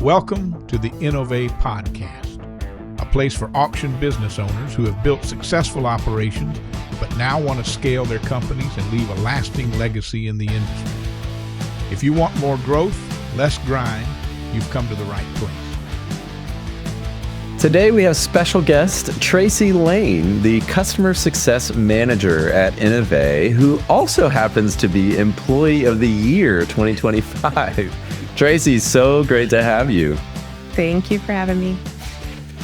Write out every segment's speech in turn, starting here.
Welcome to the InnovA podcast, a place for auction business owners who have built successful operations but now want to scale their companies and leave a lasting legacy in the industry. If you want more growth, less grind, you've come to the right place. Today we have special guest Tracy Lane, the Customer Success Manager at InnovA, who also happens to be Employee of the Year 2025. Tracy, so great to have you. Thank you for having me.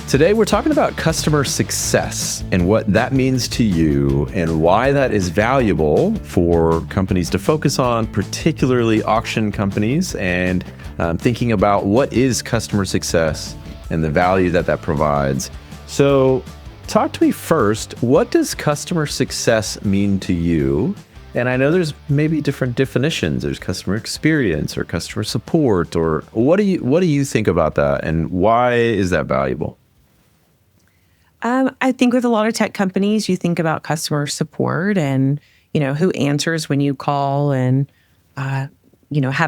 Today we're talking about customer success and what that means to you and why that is valuable for companies to focus on, particularly auction companies, and thinking about what is customer success and the value that that provides. So talk to me first, what does customer success mean to you? And I know there's maybe different definitions. There's customer experience or customer support, or what do you think about that and why is that valuable? I think with a lot of tech companies, you think about customer support and, who answers when you call and, have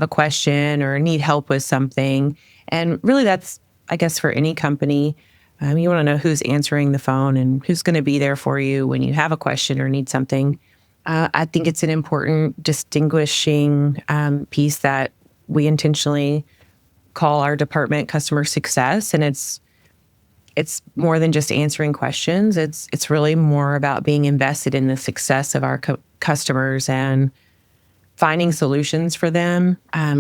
a question or need help with something. And really that's, I guess, for any company, you want to know who's answering the phone and who's going to be there for you when you have a question or need something. I think it's an important distinguishing piece that we intentionally call our department customer success. And it's more than just answering questions. It's really more about being invested in the success of our customers and finding solutions for them,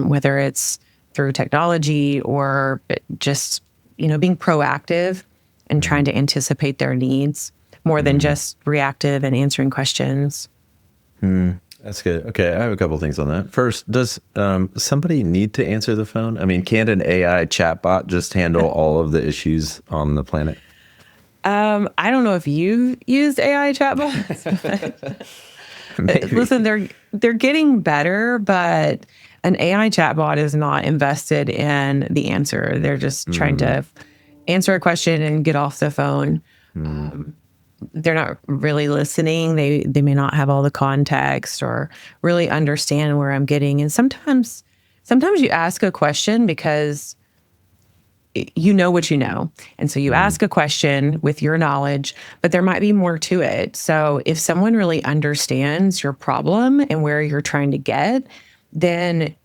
whether it's through technology or just, being proactive and trying to anticipate their needs more than just reactive and answering questions. That's good. Okay, I have a couple things on that. First, does somebody need to answer the phone? I mean, can't an AI chatbot just handle all of the issues on the planet? I don't know if you've used AI chatbots. Listen, they're getting better, but an AI chatbot is not invested in the answer. They're just trying to answer a question and get off the phone. They're not really listening. They may not have all the context or really understand where I'm getting. And sometimes you ask a question because you know what you know. And so you ask a question with your knowledge, but there might be more to it. So if someone really understands your problem and where you're trying to get, then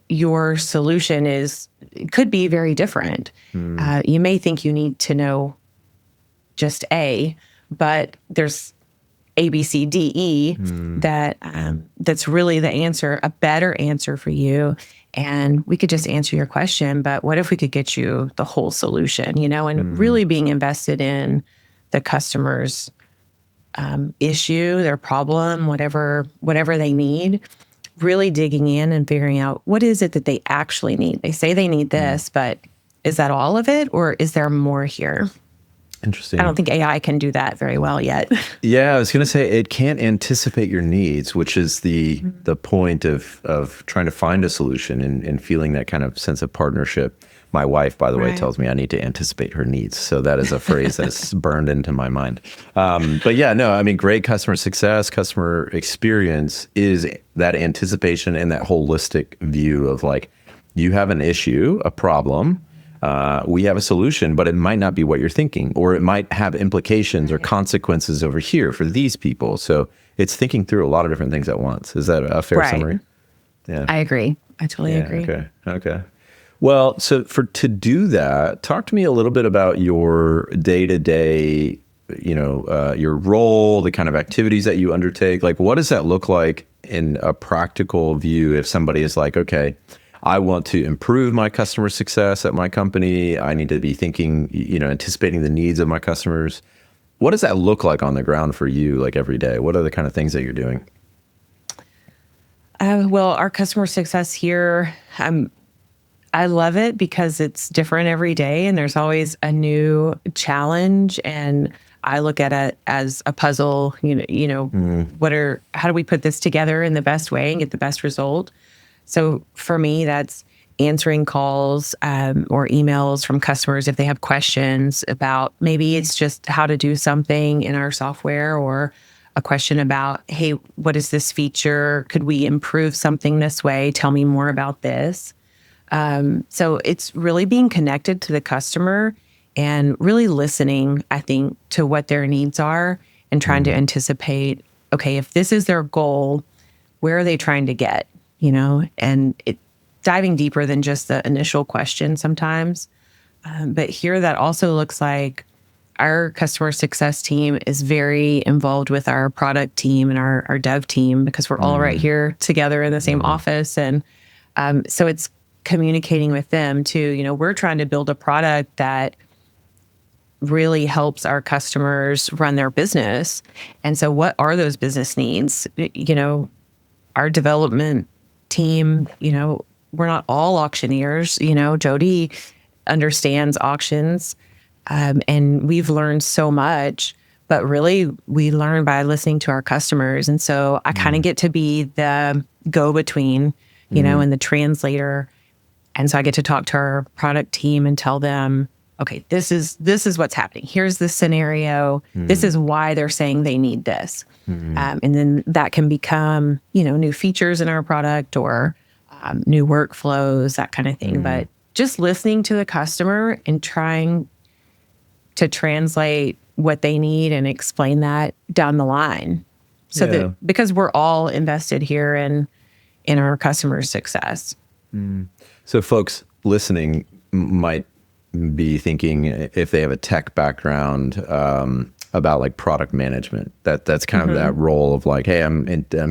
your solution could be very different. You may think you need to know just A, but there's A, B, C, D, E that's really the answer, a better answer for you. And we could just answer your question, but what if we could get you the whole solution, and really being invested in the customer's issue, their problem, whatever they need, really digging in and figuring out what is it that they actually need. They say they need this, but is that all of it, or is there more here? Interesting. I don't think AI can do that very well yet. Yeah, I was going to say it can't anticipate your needs, which is the point of trying to find a solution and feeling that kind of sense of partnership. My wife, by the way, tells me I need to anticipate her needs. So that is a phrase that's burned into my mind. But yeah, no, I mean, great customer success, customer experience is that anticipation and that holistic view of like, you have an issue, a problem. We have a solution, but it might not be what you're thinking, or it might have implications or consequences over here for these people. So it's thinking through a lot of different things at once. Is that a fair summary? Yeah, I agree. I totally agree. Okay. Well, so to do that, talk to me a little bit about your day-to-day, your role, the kind of activities that you undertake. Like, what does that look like in a practical view if somebody is like, okay, I want to improve my customer success at my company. I need to be thinking, anticipating the needs of my customers. What does that look like on the ground for you, like every day? What are the kind of things that you're doing? Well, our customer success here, I love it because it's different every day and there's always a new challenge. And I look at it as a puzzle, how do we put this together in the best way and get the best result? So for me, that's answering calls or emails from customers if they have questions about maybe it's just how to do something in our software, or a question about, hey, what is this feature? Could we improve something this way? Tell me more about this. So it's really being connected to the customer and really listening, I think, to what their needs are and trying to anticipate, okay, if this is their goal, where are they trying to get, and diving deeper than just the initial question sometimes. But here that also looks like our customer success team is very involved with our product team and our dev team because we're all right here together in the same office. And so it's communicating with them too. We're trying to build a product that really helps our customers run their business. And so what are those business needs? Our development team, we're not all auctioneers. Jody understands auctions. And we've learned so much, but really we learn by listening to our customers. And so I kind of get to be the go-between, and the translator. And so I get to talk to our product team and tell them, okay, this is what's happening. Here's the scenario. This is why they're saying they need this. And then that can become, new features in our product or new workflows, that kind of thing. But just listening to the customer and trying to translate what they need and explain that down the line. So that because we're all invested here in our customers' success. So folks listening might be thinking, if they have a tech background, about like product management, that's kind of that role of like, hey,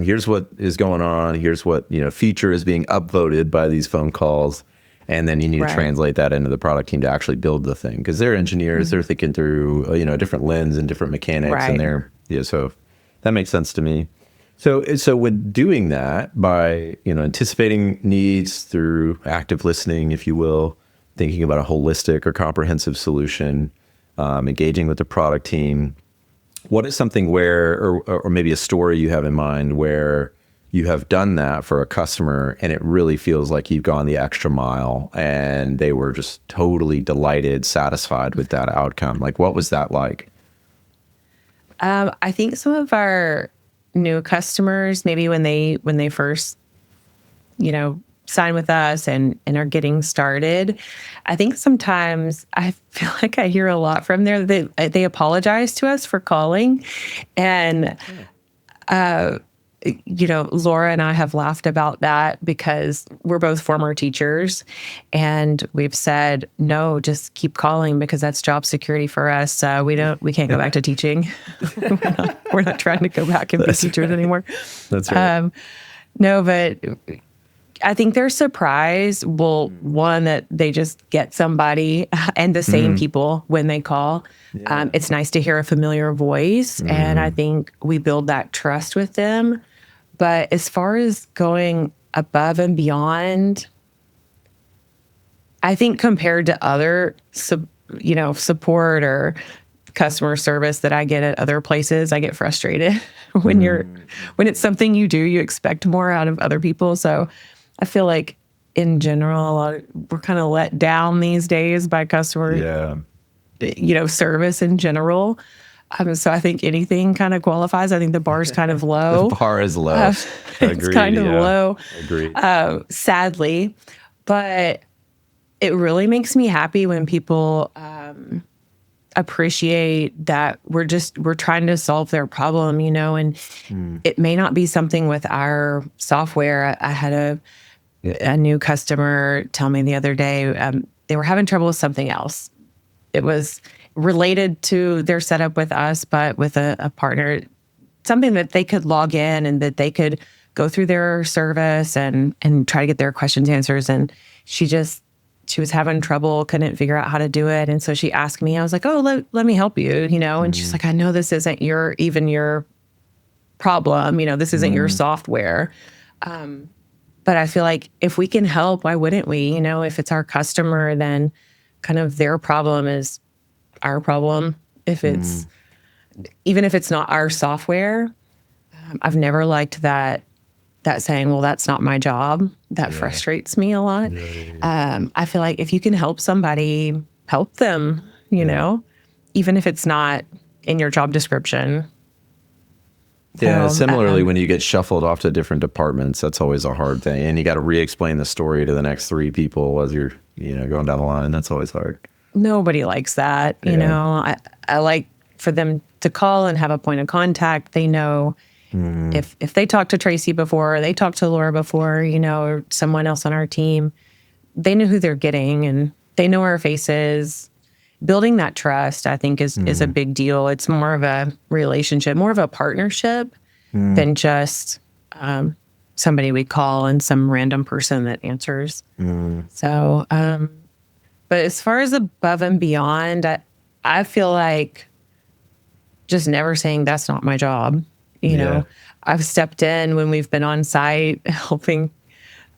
here's what is going on. Here's what, feature is being upvoted by these phone calls. And then you need to translate that into the product team to actually build the thing. Because they're engineers, they're thinking through, a different lens and different mechanics. And so that makes sense to me. So when doing that, by, anticipating needs through active listening, if you will, thinking about a holistic or comprehensive solution, engaging with the product team, what is something where, or maybe a story you have in mind where you have done that for a customer and it really feels like you've gone the extra mile and they were just totally delighted, satisfied with that outcome? Like, what was that like? I think some of our new customers, maybe when they first, sign with us and are getting started, I think sometimes I feel like I hear a lot from there. They apologize to us for calling. And, Laura and I have laughed about that because we're both former teachers and we've said, no, just keep calling because that's job security for us. We can't go back to teaching. we're not trying to go back and be teachers anymore. That's right. No, but I think they're surprised. Well, one, that they just get somebody and the same people when they call. Yeah. It's nice to hear a familiar voice. And I think we build that trust with them. But as far as going above and beyond, I think compared to other, support or customer service that I get at other places, I get frustrated when it's something you do, you expect more out of other people. So I feel like in general, we're kind of let down these days by customer, service in general. So I think anything kind of qualifies. I think the bar is kind of low. The bar is low. It's kind of low. Agreed. Sadly, but it really makes me happy when people appreciate that we're trying to solve their problem, and it may not be something with our software. I had a new customer tell me the other day they were having trouble with something else. It was related to their setup with us, but with a partner, something that they could log in and that they could go through their service and try to get their questions answers. And she was having trouble, couldn't figure out how to do it. And so she asked me, I was like, oh, let me help you, and she's like, I know this isn't your problem. This isn't your software. But I feel like if we can help, why wouldn't we? If it's our customer, then kind of their problem is our problem. Even if it's not our software, I've never liked that saying, well, that's not my job. That frustrates me a lot. I feel like if you can help somebody, help them, even if it's not in your job description. Yeah, similarly, when you get shuffled off to different departments, that's always a hard thing. And you got to re-explain the story to the next three people as you're, going down the line. That's always hard. Nobody likes that. I like for them to call and have a point of contact. They know if they talked to Tracy before, or they talked to Laura before, or someone else on our team, they know who they're getting and they know our faces. Building that trust, I think, is a big deal. It's more of a relationship, more of a partnership than just somebody we call and some random person that answers. So, but as far as above and beyond, I feel like just never saying that's not my job. I've stepped in when we've been on site helping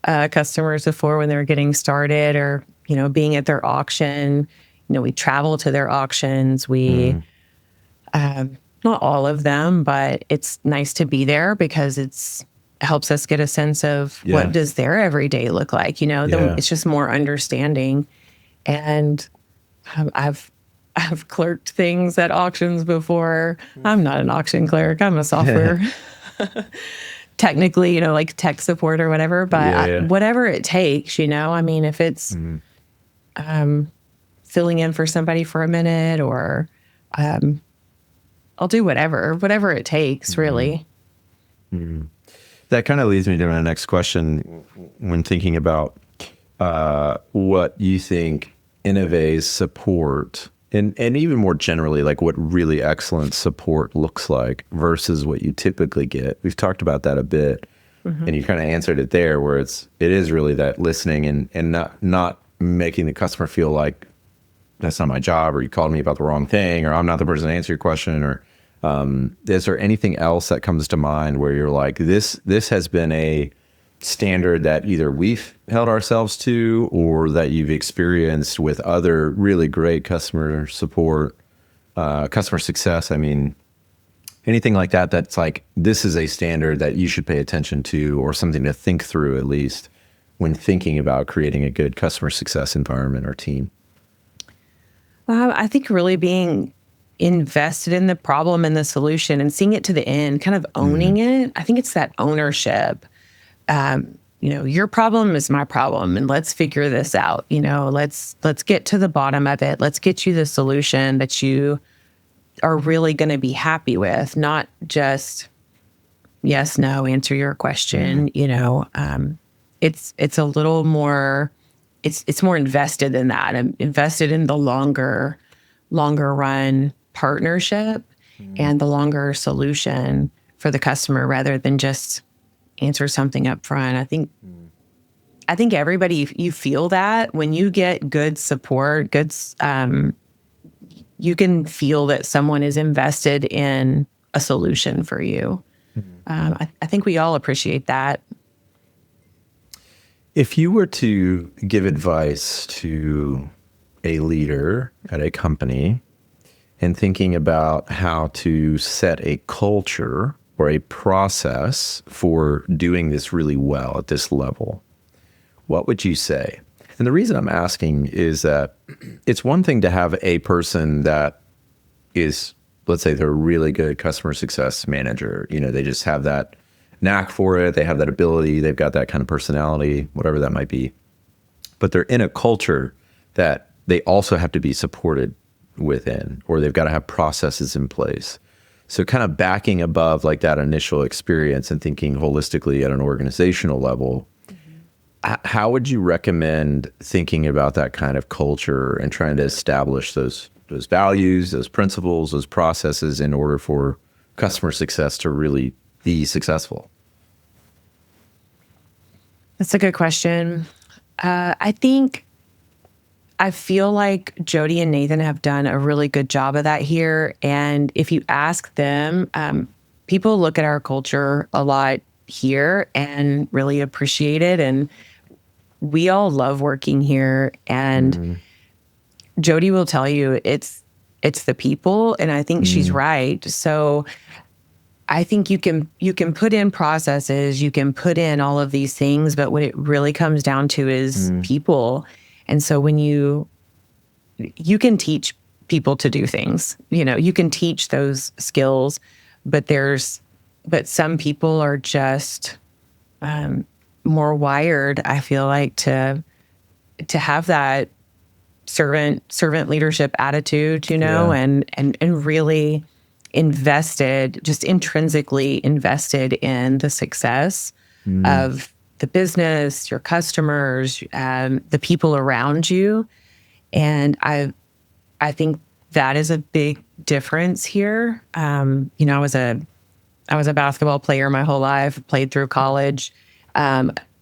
customers before when they're getting started or, being at their auction. We travel to their auctions. We, not all of them, but it's nice to be there because it helps us get a sense of what does their everyday look like. Then it's just more understanding. And I've clerked things at auctions before. I'm not an auction clerk. I'm a software, technically, like tech support or whatever. But whatever it takes, if it's filling in for somebody for a minute or I'll do whatever it takes, really. That kind of leads me to my next question when thinking about what you think InnovA's support and even more generally, like what really excellent support looks like versus what you typically get. We've talked about that a bit and you kind of answered it there where it is really that listening and not making the customer feel like that's not my job, or you called me about the wrong thing, or I'm not the person to answer your question, or is there anything else that comes to mind where you're like, this has been a standard that either we've held ourselves to or that you've experienced with other really great customer support, customer success? I mean, anything like that that's like, this is a standard that you should pay attention to or something to think through at least when thinking about creating a good customer success environment or team? I think really being invested in the problem and the solution and seeing it to the end, kind of owning it. I think it's that ownership. Your problem is my problem and let's figure this out. Let's get to the bottom of it. Let's get you the solution that you are really going to be happy with, not just yes, no, answer your question. It's a little more, it's more invested in that. I'm invested in the longer run partnership and the longer solution for the customer rather than just answer something up front. I think everybody, you feel that when you get good support, you can feel that someone is invested in a solution for you. I think we all appreciate that. If you were to give advice to a leader at a company and thinking about how to set a culture or a process for doing this really well at this level, what would you say? And the reason I'm asking is that it's one thing to have a person that is, let's say they're a really good customer success manager. They just have that knack for it. They have that ability. They've got that kind of personality, whatever that might be. But they're in a culture that they also have to be supported within, or they've got to have processes in place. So kind of backing above like that initial experience and thinking holistically at an organizational level, how would you recommend thinking about that kind of culture and trying to establish those values, those principles, those processes in order for customer success to really be successful? That's a good question. I feel like Jody and Nathan have done a really good job of that here. And if you ask them, people look at our culture a lot here and really appreciate it. And we all love working here. And Jody will tell you it's the people. And I think she's right. So I think you can put in processes, you can put in all of these things, but what it really comes down to is people. And so when you can teach people to do things, you can teach those skills, but there's but some people are just more wired, I feel like, to have that servant leadership attitude, and really invested, just intrinsically invested in the success of the business, your customers, the people around you. And I think that is a big difference here. I was a basketball player my whole life, played through college.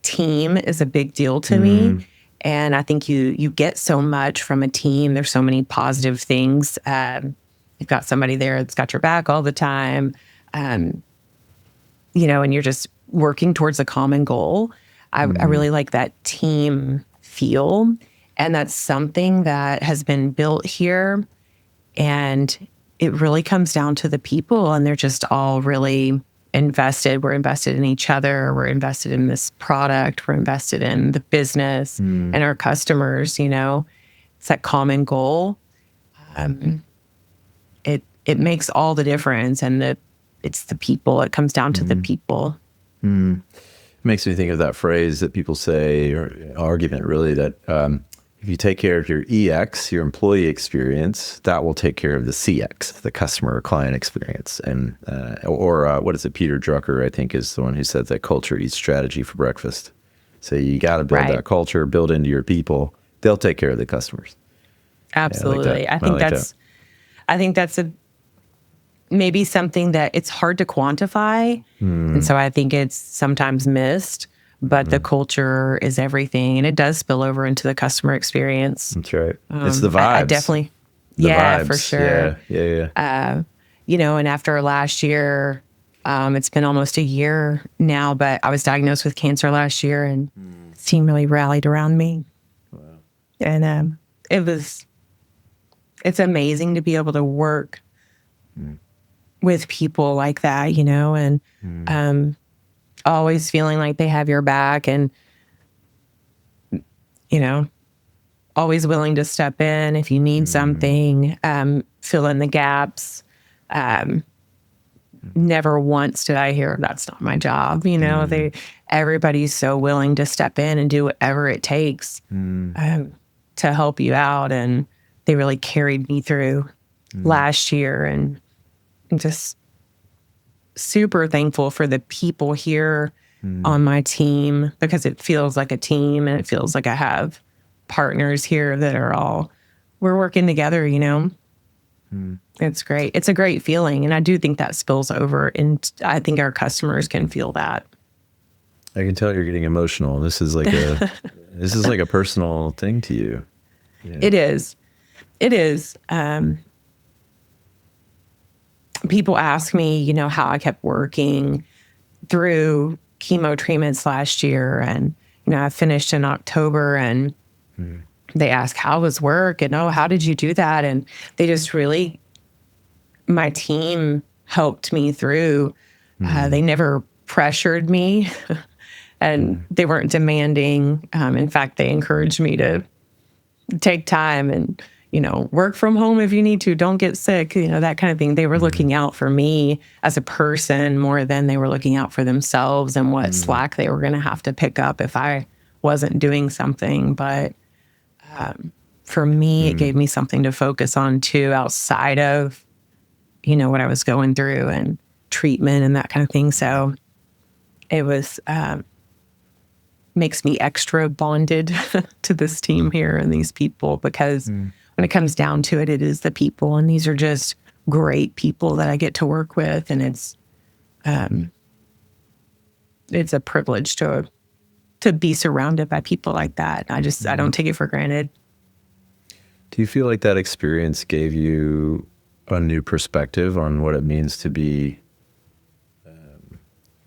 Team is a big deal to me. And I think you get so much from a team. There's so many positive things. You've got somebody there that's got your back all the time, and you're just working towards a common goal. I really like that team feel. And that's something that has been built here. And it really comes down to the people, and they're just all really invested. We're invested in each other. We're invested in this product. We're invested in the business and our customers. It's that common goal. It makes all the difference, and it's the people. It comes down to the people. It makes me think of that phrase that people say, or argument really, that if you take care of your EX, your employee experience, that will take care of the CX, the customer or client experience. And what is it? Peter Drucker, I think, is the one who said that culture eats strategy for breakfast. So you got to build that culture, build into your people. They'll take care of the customers. Absolutely. Yeah, I think that's maybe something that it's hard to quantify. And so I think it's sometimes missed. But the culture is everything, and it does spill over into the customer experience. That's right. It's the vibes. I definitely, vibes. For sure. Yeah. And after last year, it's been almost a year now, but I was diagnosed with cancer last year, and the team really rallied around me. Wow. And it's amazing to be able to work with people like that, and always feeling like they have your back, and always willing to step in if you need something, fill in the gaps. Never once did I hear that's not my job. Everybody's so willing to step in and do whatever it takes to help you out, and they really carried me through last year, and I'm just super thankful for the people here on my team, because it feels like a team, and it feels like I have partners here that are we're working together, It's great. It's a great feeling. And I do think that spills over, and I think our customers can feel that. I can tell you're getting emotional. This is like a personal thing to you. Yeah. It is. People ask me, how I kept working through chemo treatments last year. And, I finished in October, and they ask, how was work? And, how did you do that? And they just really, my team helped me through. They never pressured me, and they weren't demanding. In fact, they encouraged me to take time and, work from home if you need to, don't get sick, that kind of thing. They were looking out for me as a person more than they were looking out for themselves and what slack they were going to have to pick up if I wasn't doing something. But for me, it gave me something to focus on too, outside of, what I was going through and treatment and that kind of thing. So it was, makes me extra bonded to this team here and these people, because when it comes down to it, it is the people, and these are just great people that I get to work with, and it's a privilege to be surrounded by people like that. I don't take it for granted. Do you feel like that experience gave you a new perspective on what it means to be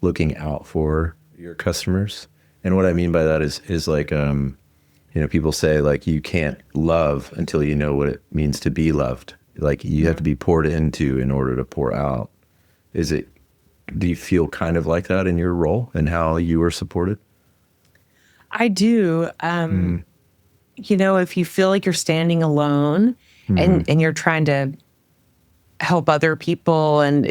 looking out for your customers? And what I mean by that is like, people say, like, you can't love until you know what it means to be loved. Like, you have to be poured into in order to pour out. Do you feel kind of like that in your role and how you were supported? I do. If you feel like you're standing alone and you're trying to help other people, and,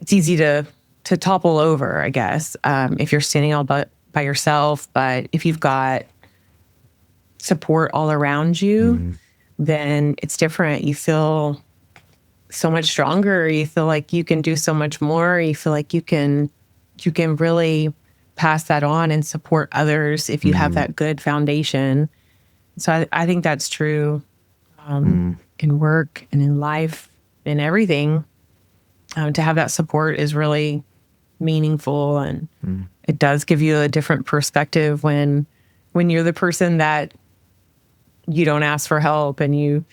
it's easy to topple over, I guess, if you're standing all by yourself. But if you've got support all around you, then it's different. You feel so much stronger. You feel like you can do so much more. You feel like you can really pass that on and support others if you have that good foundation. So I think that's true in work and in life, in everything. To have that support is really meaningful, and it does give you a different perspective when you're the person that you don't ask for help, and you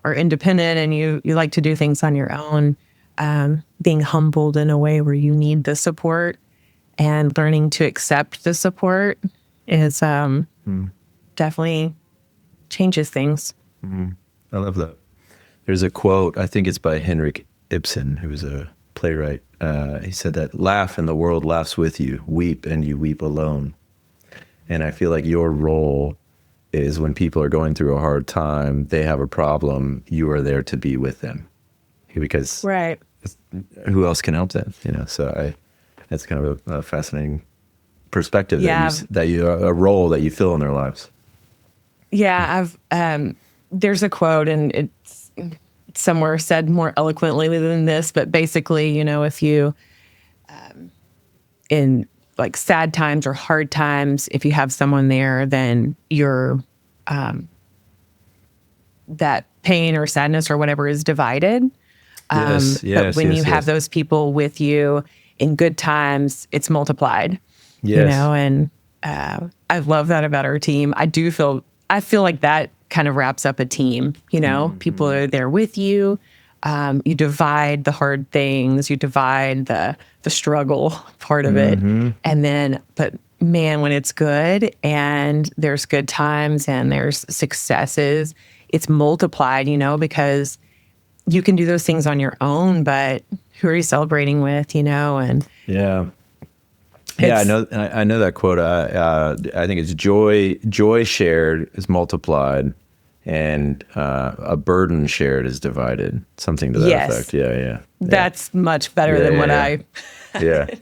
are independent, and you like to do things on your own. Being humbled in a way where you need the support and learning to accept the support is definitely changes things. I love that. There's a quote, I think it's by Henrik Ibsen, who was a playwright. He said that laugh and the world laughs with you, weep and you weep alone. And I feel like your role is when people are going through a hard time, they have a problem, you are there to be with them. Because right. Who else can help them? So that's kind of a fascinating perspective that you a role that you fill in their lives. Yeah, there's a quote, and it's somewhere said more eloquently than this, but basically, if you, in like sad times or hard times, if you have someone there, then your that pain or sadness or whatever is divided. But when you have those people with you in good times, it's multiplied. Yes. And I love that about our team. I feel like that kind of wraps up a team. People are there with you. You divide the hard things. You divide the struggle part of it. And then, but man, when it's good and there's good times and there's successes, it's multiplied, because you can do those things on your own, but who are you celebrating with, and yeah, I know that quote. I think it's joy shared is multiplied, and a burden shared is divided. Something to that effect. Yeah. That's much better than what I. Yeah.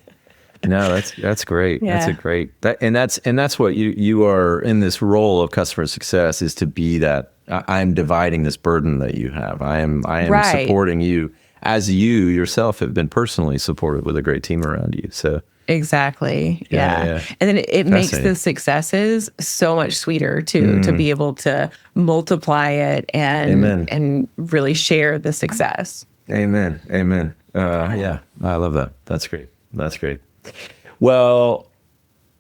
No, that's great. Yeah. That's a great. That's what you are in this role of customer success, is to be that. I'm dividing this burden that you have. I am right. supporting you as you yourself have been personally supported with a great team around you. So exactly. Yeah. And then it makes the successes so much sweeter too, to be able to multiply it and really share the success. Amen. Yeah, I love that. That's great. Well,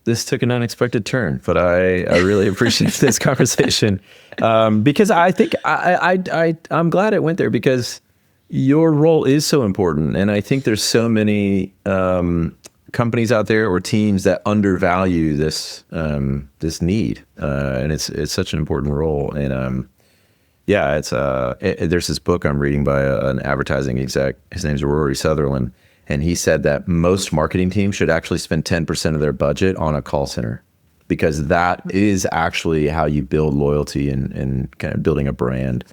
this took an unexpected turn, but I really appreciate this conversation because I think I'm glad it went there, because your role is so important. And I think there's so many companies out there or teams that undervalue this need. And it's such an important role. And there's this book I'm reading by an advertising exec. His name's Rory Sutherland. And he said that most marketing teams should actually spend 10% of their budget on a call center, because that is actually how you build loyalty and kind of building a brand.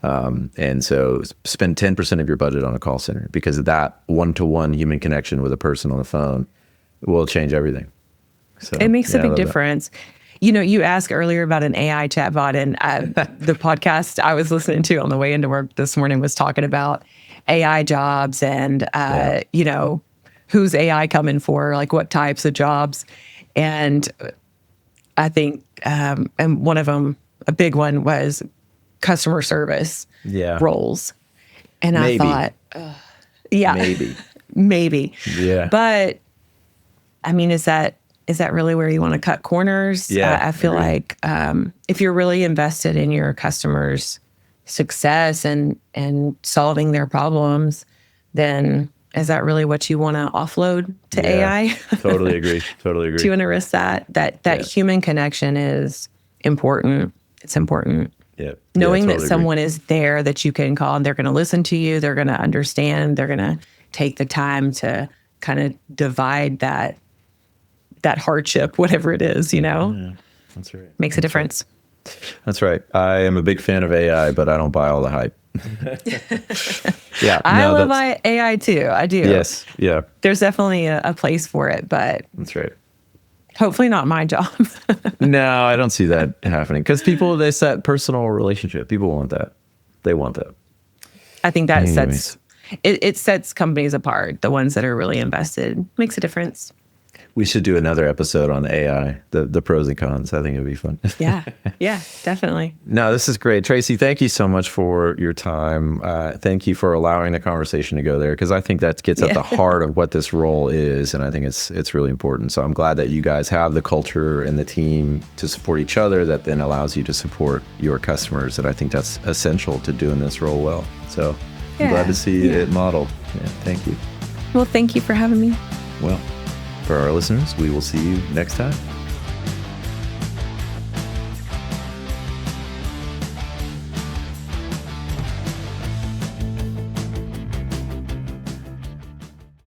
And so spend 10% of your budget on a call center, because that one-to-one human connection with a person on the phone will change everything. So it makes a big difference. You asked earlier about an AI chatbot, and the podcast I was listening to on the way into work this morning was talking about AI jobs and, who's AI coming for, like what types of jobs. And I think, and one of them, a big one, was customer service roles. And maybe. I thought, maybe. Yeah. But I mean, is that really where you want to cut corners? Yeah. I feel like if you're really invested in your customers' success and solving their problems, then is that really what you want to offload to AI? Totally agree. Do you want to risk that human connection is important? It's important. Yeah. Knowing that someone is there that you can call and they're going to listen to you, they're going to understand, they're going to take the time to kind of divide that hardship, whatever it is, Yeah, that's right. Makes a difference. That's right. I am a big fan of AI, but I don't buy all the hype. Yeah, I love AI too. I do. Yes, yeah, There's definitely a place for it, but that's right. hopefully not my job. No, I don't see that happening because they set personal relationship. People want that. They want that. I think that Anyways. it sets companies apart. The ones that are really invested makes a difference. We should do another episode on AI, the pros and cons. I think it'd be fun. Yeah, definitely. No, this is great. Tracy, thank you so much for your time. Thank you for allowing the conversation to go there, because I think that gets at the heart of what this role is, and I think it's really important. So I'm glad that you guys have the culture and the team to support each other that then allows you to support your customers, and I think that's essential to doing this role well. So I'm glad to see it modeled. Yeah, thank you. Well, thank you for having me. Well, for our listeners, we will see you next time.